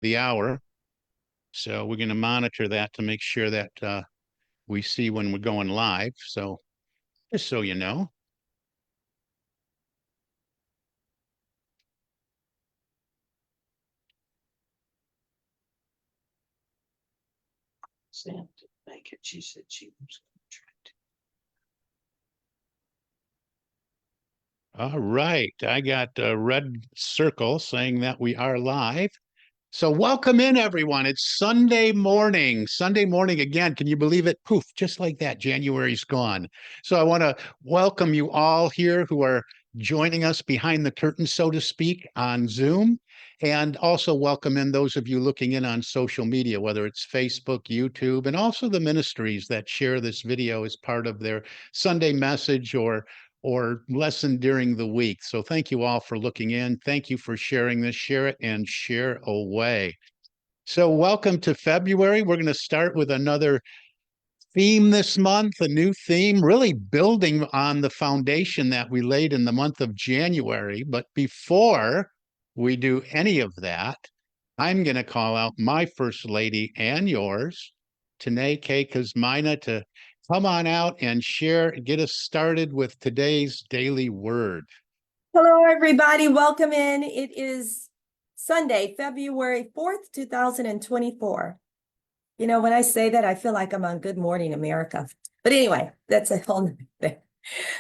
the hour. So we're going to monitor that to make sure that we see when we're going live. So just so you know. Sam to make it. She said she was going to try to. All right. I got a red circle saying that we are live. So welcome in, everyone. It's Sunday morning. Sunday morning again. Can you believe it? Poof, just like that, January's gone. So I want to welcome you all here who are joining us behind the curtain, so to speak, on Zoom. And also welcome in those of you looking in on social media, whether it's Facebook, YouTube, and also the ministries that share this video as part of their Sunday message or lesson during the week. So thank you all for looking in. Thank you for sharing this. Share it and share away. So welcome to February. We're going to start with another theme this month, a new theme, really building on the foundation that we laid in the month of January. But before we do any of that, I'm going to call out my first lady and yours, Tanae K. Kuzmina, to come on out and share, get us started with today's daily word. Hello, everybody. Welcome in. It is Sunday, February 4th, 2024. You know, when I say that, I feel like I'm on Good Morning America. But anyway, that's a whole nother thing.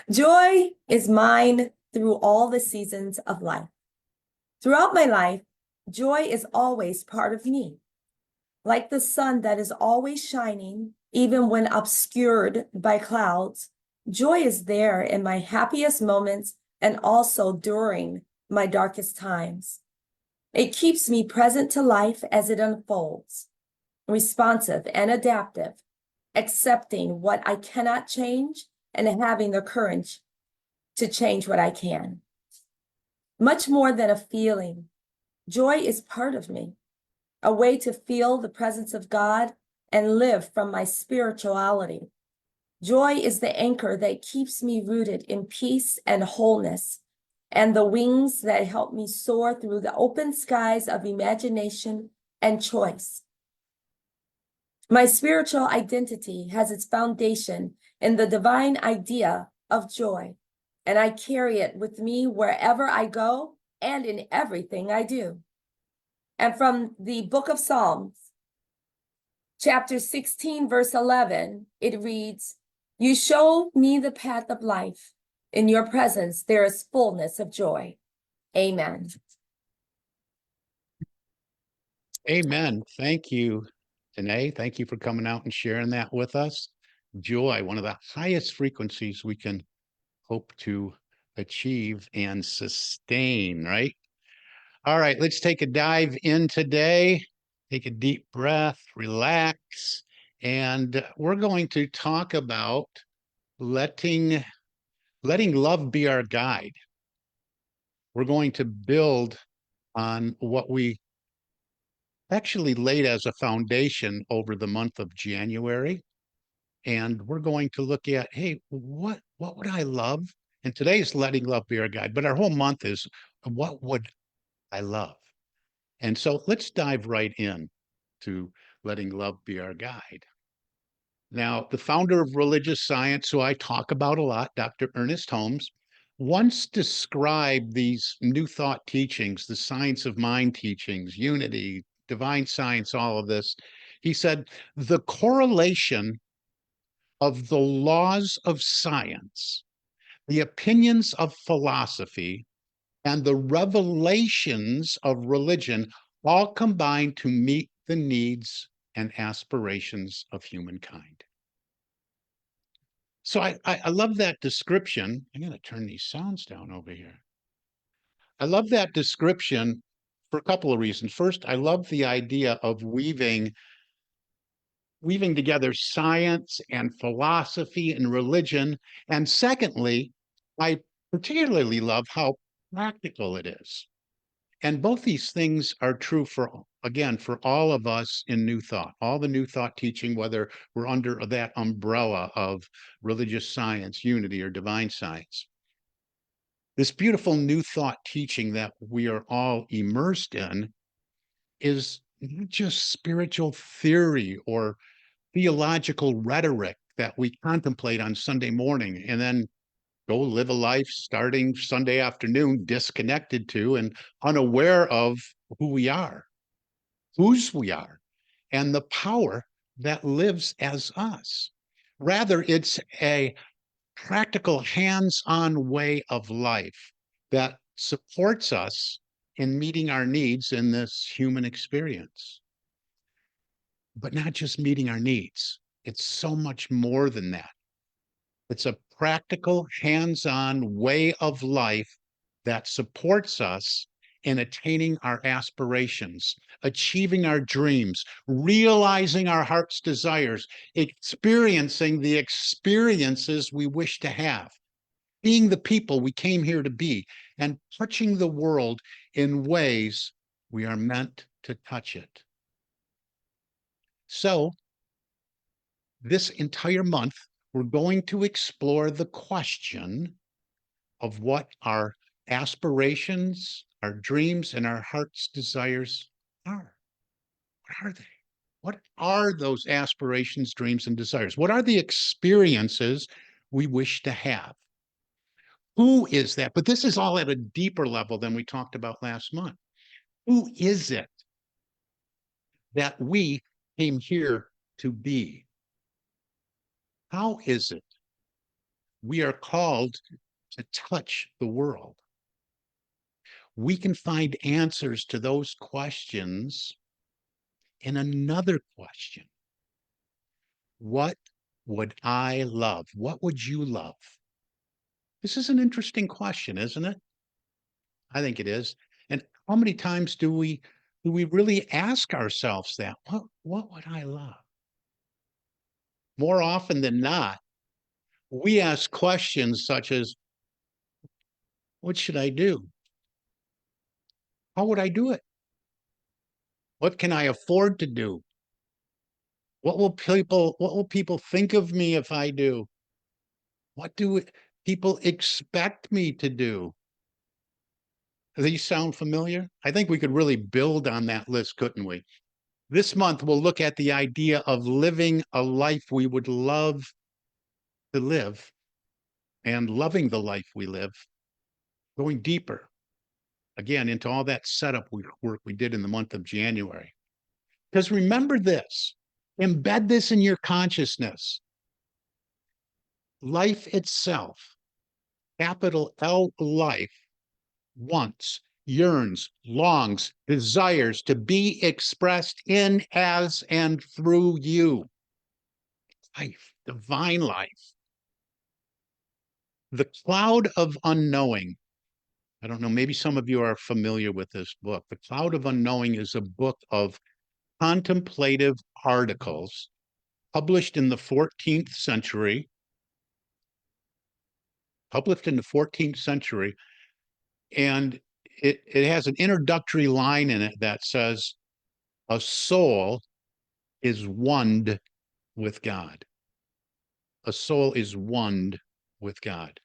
Joy is mine through all the seasons of life. Throughout my life, joy is always part of me. Like the sun that is always shining, even when obscured by clouds, joy is there in my happiest moments and also during my darkest times. It keeps me present to life as it unfolds, responsive and adaptive, accepting what I cannot change and having the courage to change what I can. Much more than a feeling, joy is part of me, a way to feel the presence of God and live from my spirituality. Joy is the anchor that keeps me rooted in peace and wholeness, and the wings that help me soar through the open skies of imagination and choice. My spiritual identity has its foundation in the divine idea of joy, and I carry it with me wherever I go and in everything I do. And from the book of Psalms, chapter 16, verse 11, it reads, "You show me the path of life. In your presence, there is fullness of joy." Amen. Amen. Thank you, Danae. Thank you for coming out and sharing that with us. Joy, one of the highest frequencies we can hope to achieve and sustain, right? All right, let's take a dive in today. Take a deep breath, relax, and we're going to talk about letting love be our guide. We're going to build on what we actually laid as a foundation over the month of January. And we're going to look at, hey, what would I love? And today's letting love be our guide, but our whole month is what would I love? And so let's dive right in to letting love be our guide. Now, the founder of religious science, who I talk about a lot, Dr. Ernest Holmes, once described these new thought teachings, the science of mind teachings, unity, divine science, all of this. He said, the correlation of the laws of science, the opinions of philosophy, and the revelations of religion all combine to meet the needs and aspirations of humankind. So I love that description. I'm going to turn these sounds down over here. I love that description for a couple of reasons. First, I love the idea of weaving together science and philosophy and religion. And secondly, I particularly love how practical it is. And both these things are true for, again, for all of us in New Thought, all the New Thought teaching, whether we're under that umbrella of religious science, unity, or divine science. This beautiful New Thought teaching that we are all immersed in is not just spiritual theory or theological rhetoric that we contemplate on Sunday morning and then go live a life starting Sunday afternoon, disconnected to and unaware of who we are, whose we are, and the power that lives as us. Rather, it's a practical, hands-on way of life that supports us in meeting our needs in this human experience. But not just meeting our needs. It's so much more than that. It's a practical, hands-on way of life that supports us in attaining our aspirations, achieving our dreams, realizing our heart's desires, experiencing the experiences we wish to have, being the people we came here to be, and touching the world in ways we are meant to touch it. So, this entire month, we're going to explore the question of what our aspirations, our dreams, and our heart's desires are. What are they? What are those aspirations, dreams, and desires? What are the experiences we wish to have? Who is that? But this is all at a deeper level than we talked about last month. Who is it that we came here to be? How is it we are called to touch the world? We can find answers to those questions in another question. What would I love? What would you love? This is an interesting question, isn't it? I think it is. And how many times do we really ask ourselves that? What would I love? More often than not, we ask questions such as, what should I do? How would I do it? What can I afford to do? What will people think of me if I do? What do people expect me to do? These sound familiar? I think we could really build on that list, couldn't we? This month, we'll look at the idea of living a life we would love to live and loving the life we live, going deeper, again, into all that setup work we did in the month of January. Because remember this, embed this in your consciousness. Life itself, capital L life, wants, yearns, longs, desires to be expressed in, as, and through you. Life, divine life. The Cloud of Unknowing. I don't know, maybe some of you are familiar with this book. The Cloud of Unknowing is a book of contemplative articles published in the 14th century. And it has an introductory line in it that says, a soul is one with God. A soul is one with God.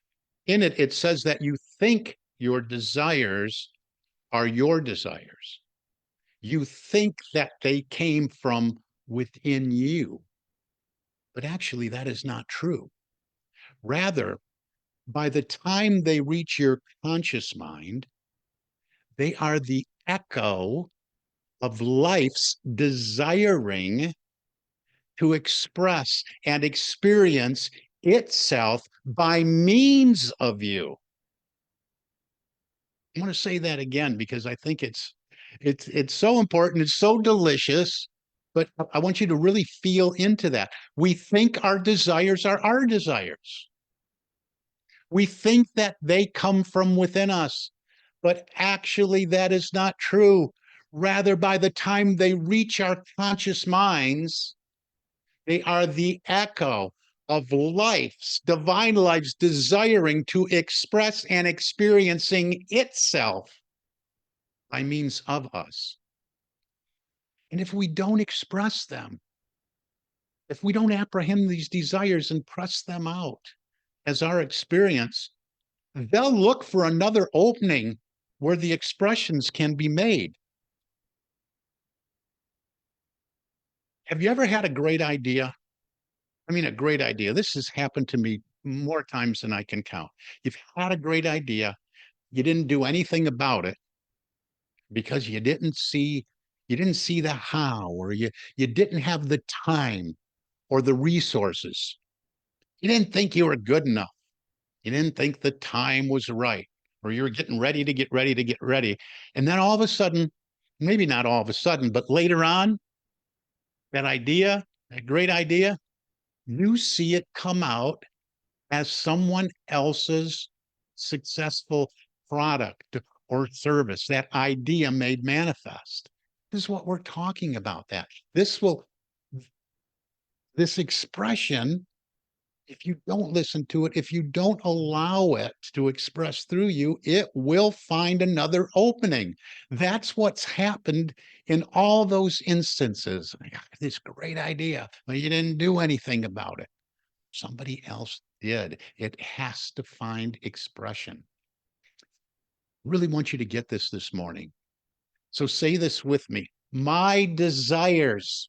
In it, it says that you think your desires are your desires. You think that they came from within you. But actually, that is not true. Rather, by the time they reach your conscious mind, they are the echo of life's desiring to express and experience itself by means of you. I want to say that again because I think it's so important. It's so delicious, but I want you to really feel into that. We think our desires are our desires. We think that they come from within us, but actually that is not true. Rather, by the time they reach our conscious minds, they are the echo of life's, divine life's desiring to express and experiencing itself by means of us. And if we don't express them, if we don't apprehend these desires and press them out as our experience, they'll look for another opening where the expressions can be made. Have you ever had a great idea? I mean, a great idea. This has happened to me more times than I can count. You've had a great idea. You didn't do anything about it because you didn't see the how, or you didn't have the time or the resources. You didn't think you were good enough. You didn't think the time was right, or you were getting ready to get ready to get ready. And then all of a sudden, maybe not all of a sudden, but later on, that idea, that great idea, you see it come out as someone else's successful product or service, that idea made manifest. This is what we're talking about. That this expression, if you don't listen to it, if you don't allow it to express through you, it will find another opening. That's what's happened in all those instances. I got this great idea, but you didn't do anything about it. Somebody else did. It has to find expression. Really want you to get this morning. So say this with me. My desires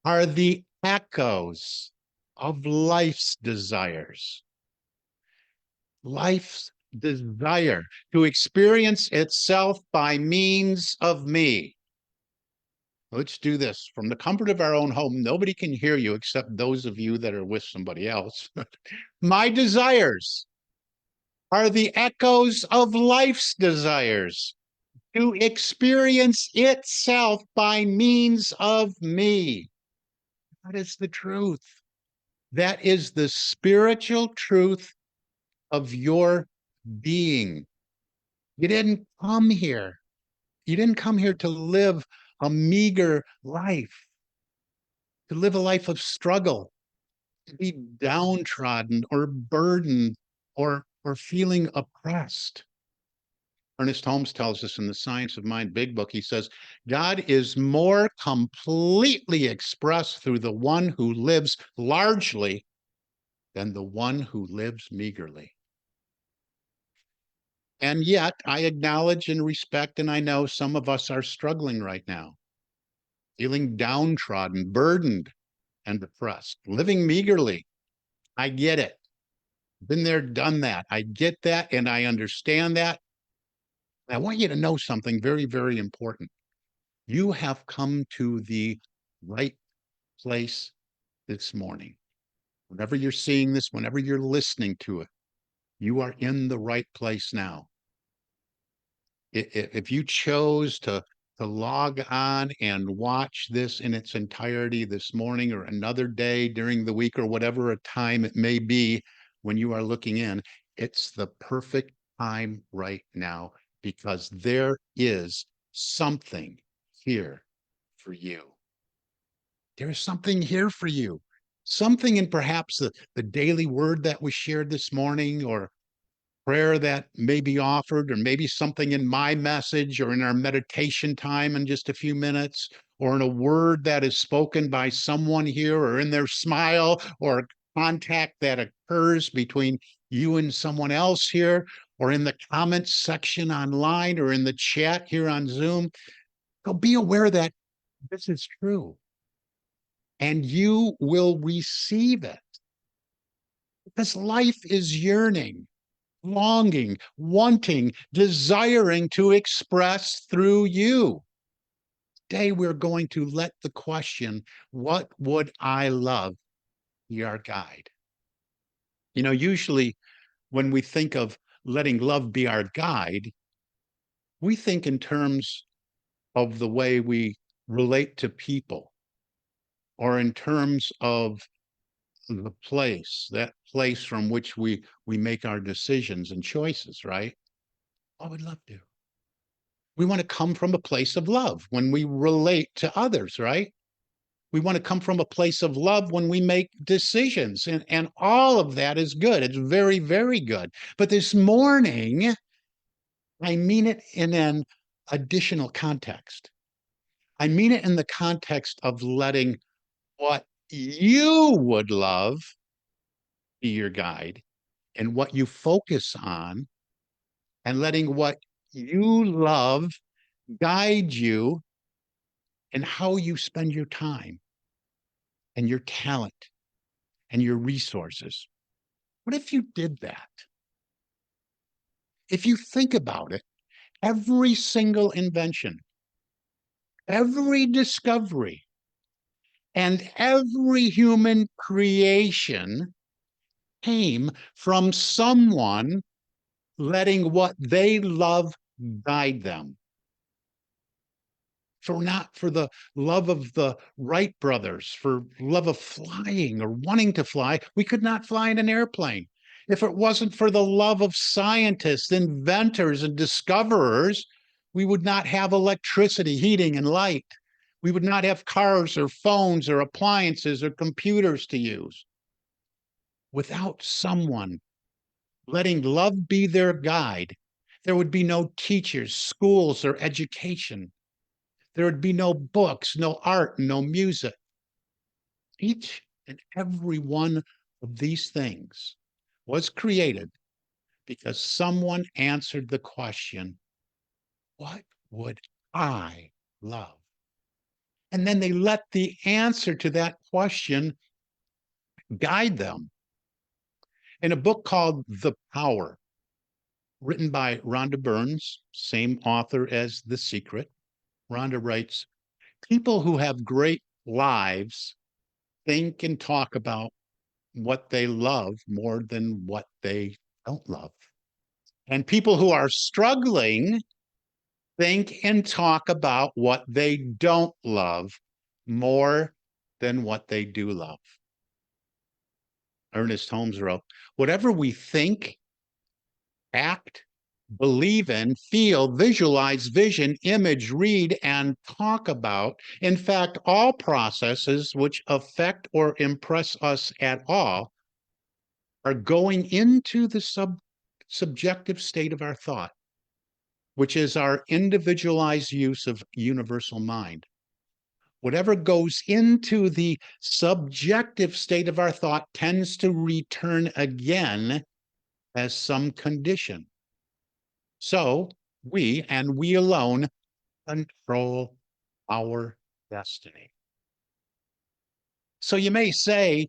are the echoes of life's desires. Life's desire to experience itself by means of me. Let's do this from the comfort of our own home. Nobody can hear you except those of you that are with somebody else. My desires are the echoes of life's desires to experience itself by means of me. That is the truth. That is the spiritual truth of your being. You didn't come here. You didn't come here to live a meager life, to live a life of struggle, to be downtrodden or burdened or feeling oppressed. Ernest Holmes tells us in the Science of Mind Big Book, he says, God is more completely expressed through the one who lives largely than the one who lives meagerly. And yet, I acknowledge and respect, and I know some of us are struggling right now, feeling downtrodden, burdened, and depressed, living meagerly. I get it. Been there, done that. I get that, and I understand that. I want you to know something very, very important. You have come to the right place this morning. Whenever you're seeing this, whenever you're listening to it, you are in the right place now. If you chose to log on and watch this in its entirety this morning or another day during the week or whatever a time it may be when you are looking in, it's the perfect time right now because there is something here for you. There is something here for you. Something in perhaps the daily word that was shared this morning or prayer that may be offered, or maybe something in my message or in our meditation time in just a few minutes, or in a word that is spoken by someone here, or in their smile or contact that occurs between you and someone else here, or in the comments section online, or in the chat here on Zoom. So be aware that this is true. And you will receive it. Because life is yearning, longing, wanting, desiring to express through you. Today, we're going to let the question, what would I love, be our guide. You know, usually when we think of letting love be our guide, we think in terms of the way we relate to people or in terms of the place, that place from which we make our decisions and choices, right? I would love to. We want to come from a place of love when we relate to others, right? We want to come from a place of love when we make decisions. And all of that is good. It's very, very good. But this morning, I mean it in an additional context. I mean it in the context of letting what you would love be your guide and what you focus on, and letting what you love guide you in how you spend your time, and your talent and your resources. What if you did that? If you think about it, every single invention, every discovery, and every human creation came from someone letting what they love guide them. For not for the love of the Wright brothers, for love of flying or wanting to fly, we could not fly in an airplane. If it wasn't for the love of scientists, inventors, and discoverers, we would not have electricity, heating, and light. We would not have cars or phones or appliances or computers to use. Without someone letting love be their guide, there would be no teachers, schools, or education. There would be no books, no art, no music. Each and every one of these things was created because someone answered the question, what would I love? And then they let the answer to that question guide them. In a book called The Power, written by Rhonda Burns, same author as The Secret, Rhonda writes, people who have great lives think and talk about what they love more than what they don't love. And people who are struggling think and talk about what they don't love more than what they do love. Ernest Holmes wrote, whatever we think, act, believe in, feel, visualize, vision, image, read, and talk about. In fact, all processes which affect or impress us at all are going into the subjective state of our thought, which is our individualized use of universal mind. Whatever goes into the subjective state of our thought tends to return again as some condition. So we, and we alone, control our destiny. So you may say,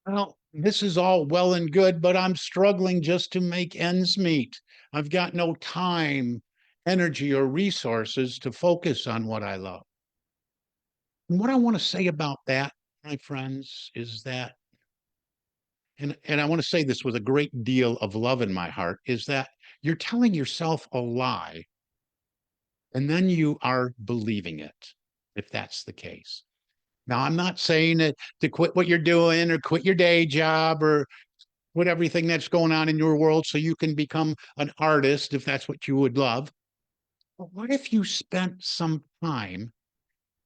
well, this is all well and good, but I'm struggling just to make ends meet. I've got no time, energy, or resources to focus on what I love. And what I want to say about that, my friends, is that, and I want to say this with a great deal of love in my heart, is that you're telling yourself a lie, and then you are believing it, if that's the case. Now, I'm not saying that to quit what you're doing or quit your day job or quit everything that's going on in your world so you can become an artist, if that's what you would love. But what if you spent some time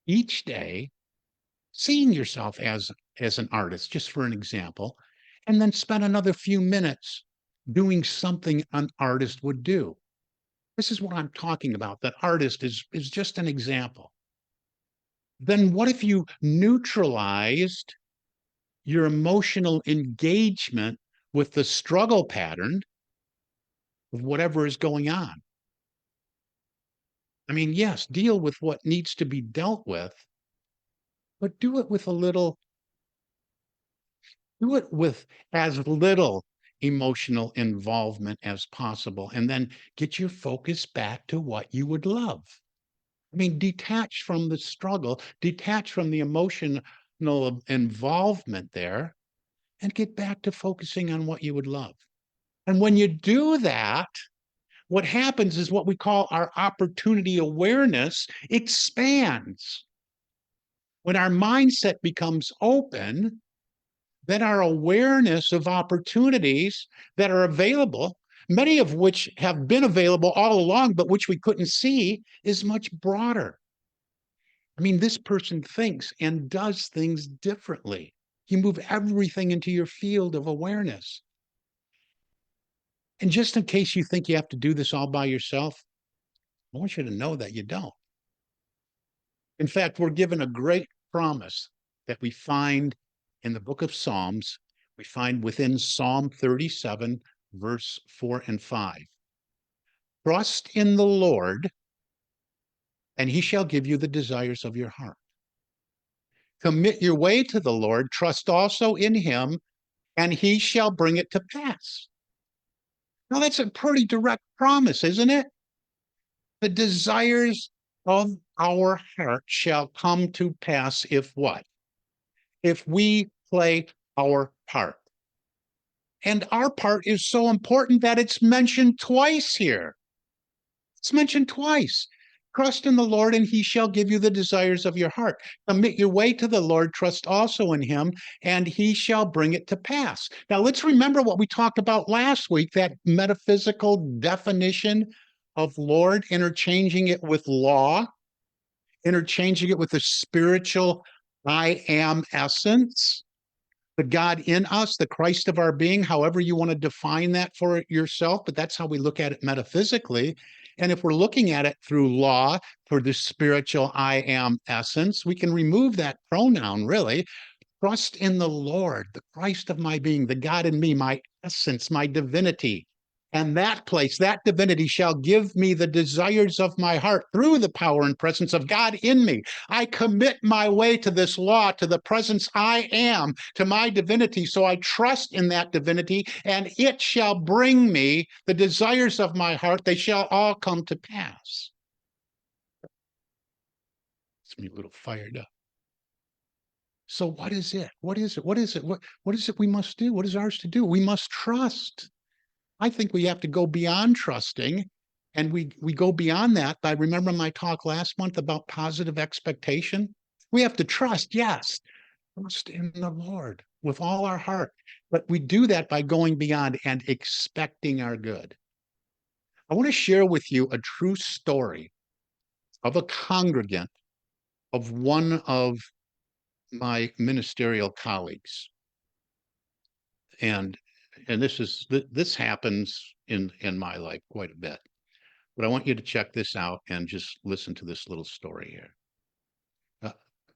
each day seeing yourself as an artist, just for an example, and then spent another few minutes doing something an artist would do? This is what I'm talking about. That artist is just an example. Then what if you neutralized your emotional engagement with the struggle pattern of whatever is going on? I mean, yes, deal with what needs to be dealt with, but do it with as little emotional involvement as possible, and then get your focus back to what you would love. I mean, detach from the struggle, detach from the emotional involvement there, and get back to focusing on what you would love. And when you do that, what happens is what we call our opportunity awareness expands. When our mindset becomes open, then our awareness of opportunities that are available, many of which have been available all along, but which we couldn't see, is much broader. I mean, this person thinks and does things differently. You move everything into your field of awareness. And just in case you think you have to do this all by yourself, I want you to know that you don't. In fact, we're given a great promise that we find in the book of Psalms. We find within Psalm 37, verse 4 and 5. Trust in the Lord, and he shall give you the desires of your heart. Commit your way to the Lord, trust also in him, and he shall bring it to pass. Now, that's a pretty direct promise, isn't it? The desires of our heart shall come to pass if what? If we play our part. And our part is so important that it's mentioned twice here. It's mentioned twice. Trust in the Lord, and he shall give you the desires of your heart. Commit your way to the Lord, trust also in him, and he shall bring it to pass. Now, let's remember what we talked about last week, that metaphysical definition of Lord, interchanging it with law, interchanging it with the spiritual I am essence, the God in us, the Christ of our being, however you want to define that for yourself, but that's how we look at it metaphysically. And if we're looking at it through law for the spiritual I am essence, we can remove that pronoun, really. Trust in the Lord, the Christ of my being, the God in me, my essence, my divinity. And that place, that divinity shall give me the desires of my heart through the power and presence of God in me. I commit my way to this law, to the presence I am, to my divinity. So I trust in that divinity, and it shall bring me the desires of my heart. They shall all come to pass. It's me a little fired up. So what is it? What is it? What is it? What is it we must do? What is ours to do? We must trust. I think we have to go beyond trusting, and we go beyond that by, remember my talk last month about positive expectation? We have to trust, yes, trust in the Lord with all our heart. But we do that by going beyond and expecting our good. I want to share with you a true story of a congregant of one of my ministerial colleagues. And this happens in my life quite a bit, but I want you to check this out and just listen to this little story here.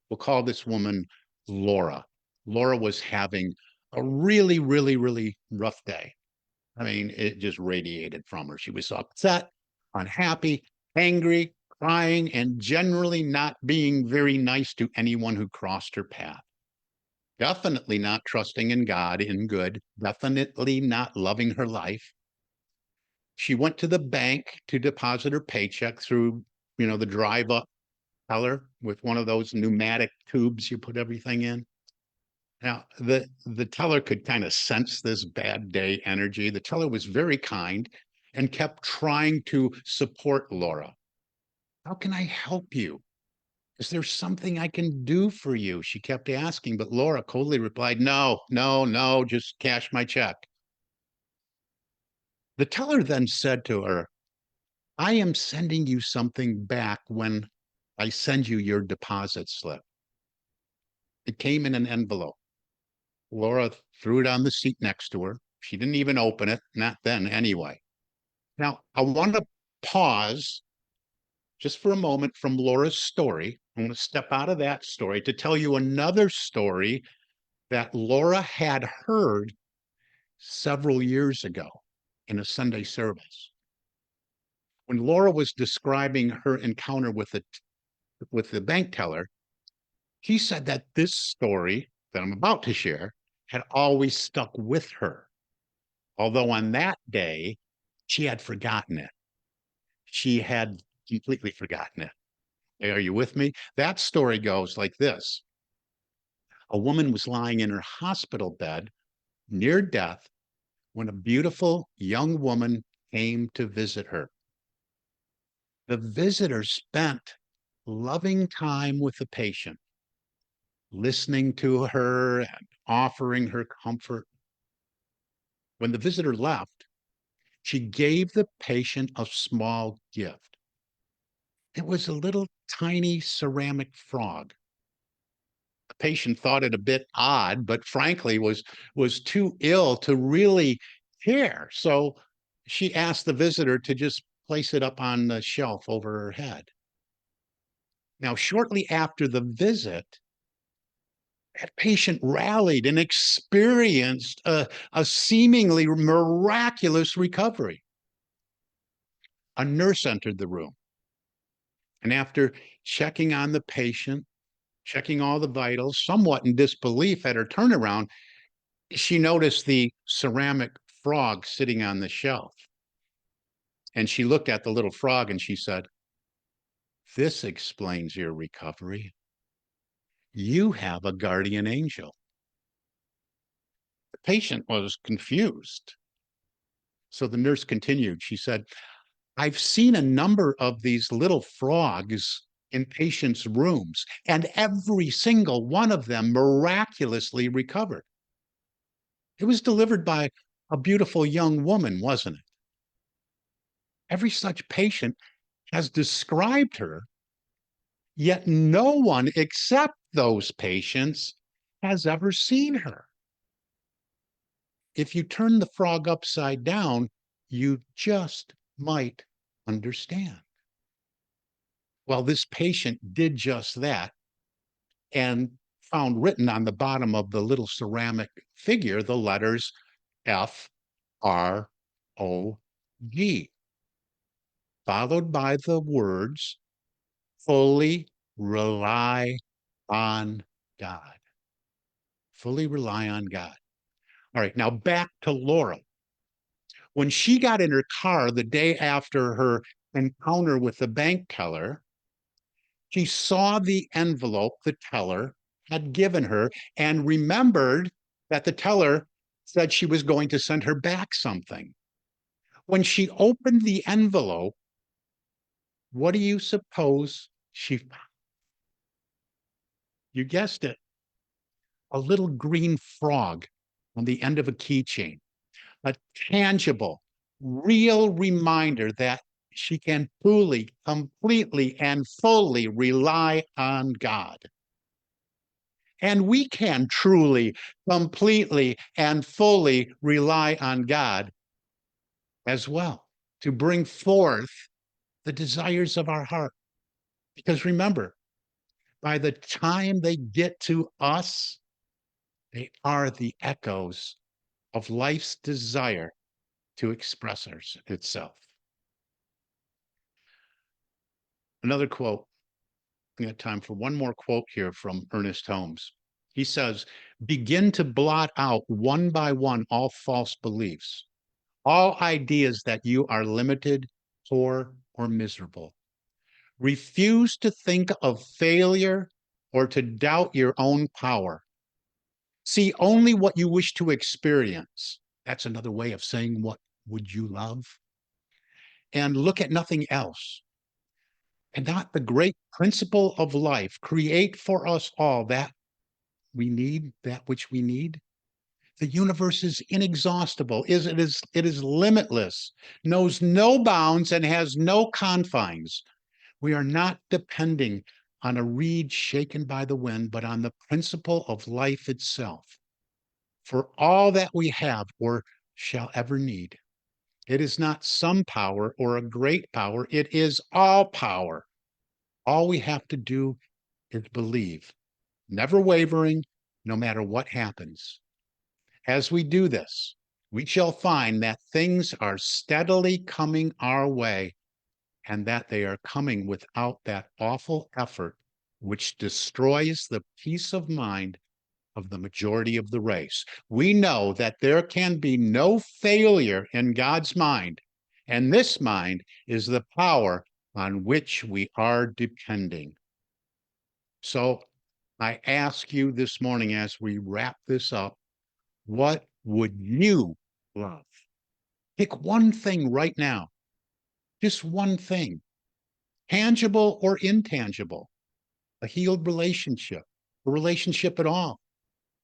We'll call this woman Laura. Laura was having a really, really, really rough day. I mean, it just radiated from her. She was upset, unhappy, angry, crying, and generally not being very nice to anyone who crossed her path. Definitely not trusting in God in good, definitely not loving her life. She went to the bank to deposit her paycheck through, the drive-up teller with one of those pneumatic tubes you put everything in. Now, the teller could kind of sense this bad day energy. The teller was very kind and kept trying to support Laura. How can I help you? Is there something I can do for you? She kept asking, but Laura coldly replied, no, just cash my check. The teller then said to her, I am sending you something back when I send you your deposit slip. It came in an envelope. Laura threw it on the seat next to her. She didn't even open it, not then anyway. Now, I want to pause just for a moment from Laura's story. I want to step out of that story to tell you another story that Laura had heard several years ago in a Sunday service. When Laura was describing her encounter with the bank teller, she said that this story that I'm about to share had always stuck with her. Although on that day, she had forgotten it. She had completely forgotten it. Are you with me? That story goes like this. A woman was lying in her hospital bed near death when a beautiful young woman came to visit her. The visitor spent loving time with the patient, listening to her and offering her comfort. When the visitor left, she gave the patient a small gift. It was a little tiny ceramic frog. The patient thought it a bit odd, but frankly was too ill to really care. So she asked the visitor to just place it up on the shelf over her head. Now, shortly after the visit, that patient rallied and experienced a seemingly miraculous recovery. A nurse entered the room, and after checking on the patient, checking all the vitals, somewhat in disbelief at her turnaround, she noticed the ceramic frog sitting on the shelf. And she looked at the little frog and she said, "This explains your recovery. You have a guardian angel." The patient was confused. So the nurse continued. She said, "I've seen a number of these little frogs in patients' rooms, and every single one of them miraculously recovered. It was delivered by a beautiful young woman, wasn't it? Every such patient has described her, yet no one except those patients has ever seen her. If you turn the frog upside down, you just might understand." Well, this patient did just that and found written on the bottom of the little ceramic figure the letters FROG, followed by the words, "Fully rely on God." Fully rely on God. All right, now back to Laura. When she got in her car the day after her encounter with the bank teller, she saw the envelope the teller had given her and remembered that the teller said she was going to send her back something. When she opened the envelope, what do you suppose she found? You guessed it, a little green frog on the end of a keychain, a tangible, real reminder that she can truly, completely, and fully rely on God. And we can truly, completely, and fully rely on God as well to bring forth the desires of our heart. Because remember, by the time they get to us, they are the echoes of life's desire to express itself. Another quote. We got time for one more quote here from Ernest Holmes. He says, "Begin to blot out one by one all false beliefs, all ideas that you are limited, poor, or miserable. Refuse to think of failure or to doubt your own power. See only what you wish to experience." That's another way of saying, what would you love? "And look at nothing else. And not the great principle of life, create for us all that we need, that which we need. The universe is inexhaustible, it is limitless, knows no bounds, and has no confines. We are not depending on a reed shaken by the wind, but on the principle of life itself. For all that we have or shall ever need, it is not some power or a great power, it is all power. All we have to do is believe, never wavering, no matter what happens. As we do this, we shall find that things are steadily coming our way, and that they are coming without that awful effort which destroys the peace of mind of the majority of the race. We know that there can be no failure in God's mind, and this mind is the power on which we are depending. So I ask you this morning as we wrap this up, what would you love? Pick one thing right now, just one thing, tangible or intangible, a healed relationship, a relationship at all,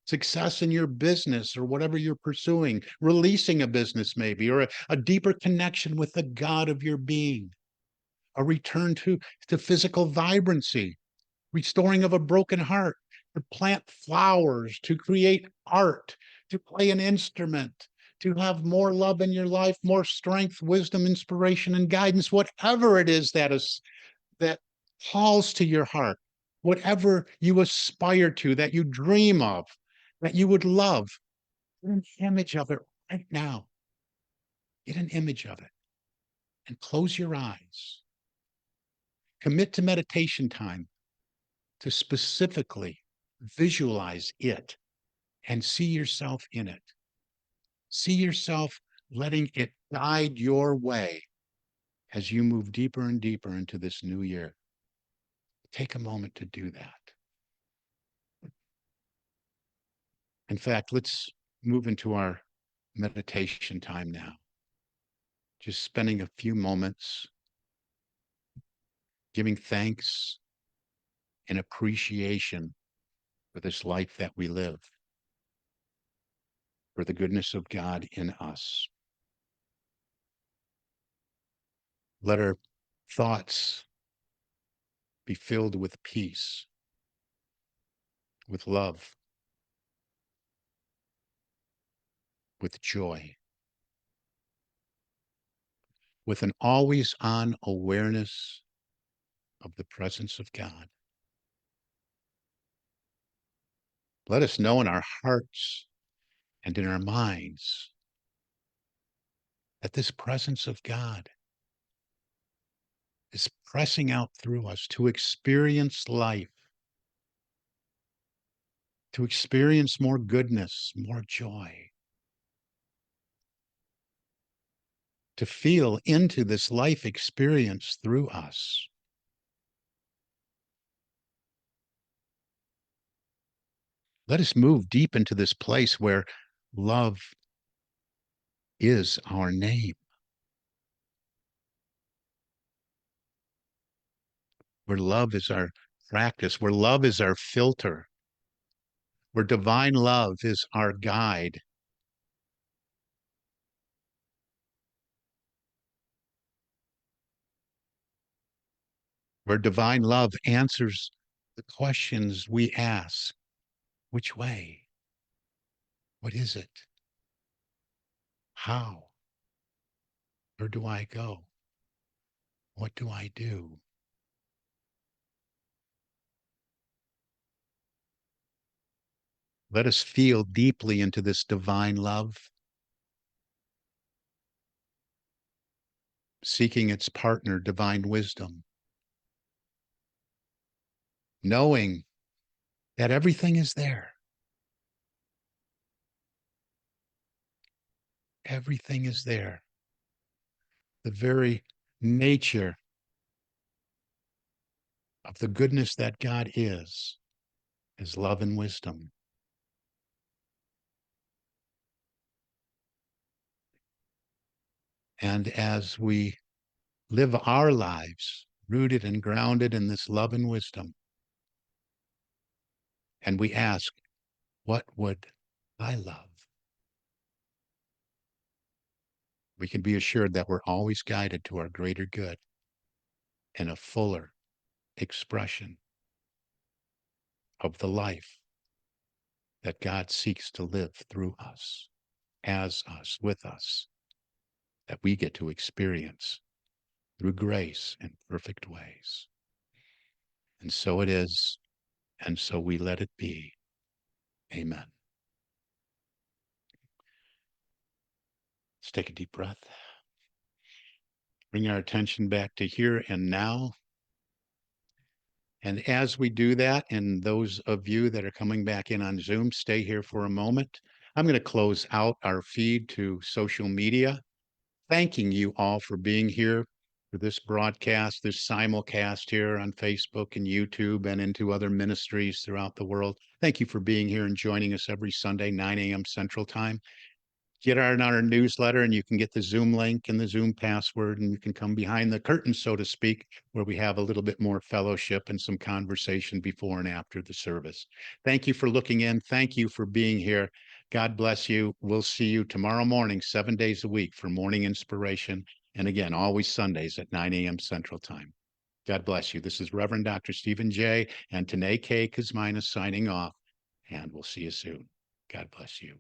success in your business or whatever you're pursuing, releasing a business maybe, or a deeper connection with the God of your being, a return to physical vibrancy, restoring of a broken heart, to plant flowers, to create art, to play an instrument, to have more love in your life, more strength, wisdom, inspiration, and guidance, whatever it is that calls to your heart, whatever you aspire to, that you dream of, that you would love. Get an image of it right now. Get an image of it and close your eyes. Commit to meditation time to specifically visualize it and see yourself in it. See yourself letting it guide your way as you move deeper and deeper into this new year. Take a moment to do that. In fact, let's move into our meditation time now. Just spending a few moments giving thanks and appreciation for this life that we live, for the goodness of God in us. Let our thoughts be filled with peace, with love, with joy, with an always on awareness of the presence of God. Let us know in our hearts and in our minds that this presence of God is pressing out through us to experience life, to experience more goodness, more joy, to feel into this life experience through us. Let us move deep into this place where love is our name, where love is our practice, where love is our filter, where divine love is our guide. Where divine love answers the questions we ask. Which way? What is it? How? Where do I go? What do I do? Let us feel deeply into this divine love, seeking its partner, divine wisdom, knowing that everything is there. Everything is there. The very nature of the goodness that God is love and wisdom. And as we live our lives rooted and grounded in this love and wisdom, and we ask, what would I love? We can be assured that we're always guided to our greater good and a fuller expression of the life that God seeks to live through us, as us, with us, that we get to experience through grace in perfect ways. And so it is, and so we let it be. Amen. Let's take a deep breath. Bring our attention back to here and now. And as we do that, and those of you that are coming back in on Zoom, stay here for a moment. I'm going to close out our feed to social media, thanking you all for being here for this broadcast, this simulcast here on Facebook and YouTube and into other ministries throughout the world. Thank you for being here and joining us every Sunday, 9 a.m. Central Time. Get on our newsletter and you can get the Zoom link and the Zoom password, and you can come behind the curtain, so to speak, where we have a little bit more fellowship and some conversation before and after the service. Thank you for looking in. Thank you for being here. God bless you. We'll see you tomorrow morning, 7 days a week for morning inspiration. And again, always Sundays at 9 a.m. Central Time. God bless you. This is Reverend Dr. Stephen J. and Tanae K. Kuzmina signing off, and we'll see you soon. God bless you.